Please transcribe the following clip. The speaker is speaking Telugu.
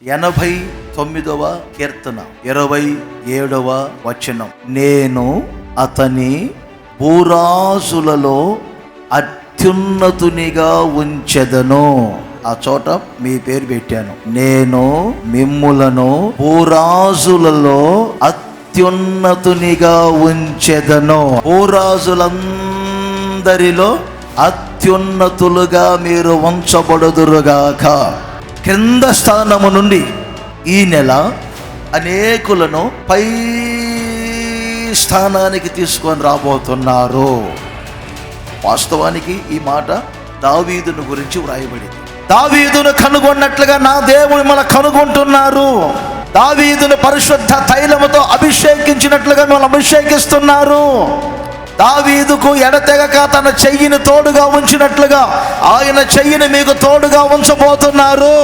89వ కీర్తన 27వ వచనం. నేను అతని భూరాజులలో అత్యున్నతునిగా ఉంచెదను. ఆ చోట మీ పేరు పెట్టాను. నేను మిమ్ములను భూరాజులలో అత్యున్నతునిగా ఉంచెదను. భూరాజులందరిలో అత్యున్నతులుగా మీరు ఉంచబడుదురుగాక. క్రింద స్థానము నుండి ఈ నెల అనేకులను పై స్థానానికి తీసుకొని రాబోతున్నారు. వాస్తవానికి ఈ మాట దావీదును గురించి వ్రాయబడింది. దావీదును కనుగొన్నట్లుగా నా దేవుడు మన కనుగొంటున్నారు. దావీదును పరిశుద్ధ తైలముతో అభిషేకించినట్లుగా మనం అభిషేకిస్తున్నారు. దావీదుకు ఎడతెగక తన చెయ్యిని తోడుగా ఉంచినట్లుగా ఆయన చెయ్యిని మీకు తోడుగా ఉంచబోతున్నారు.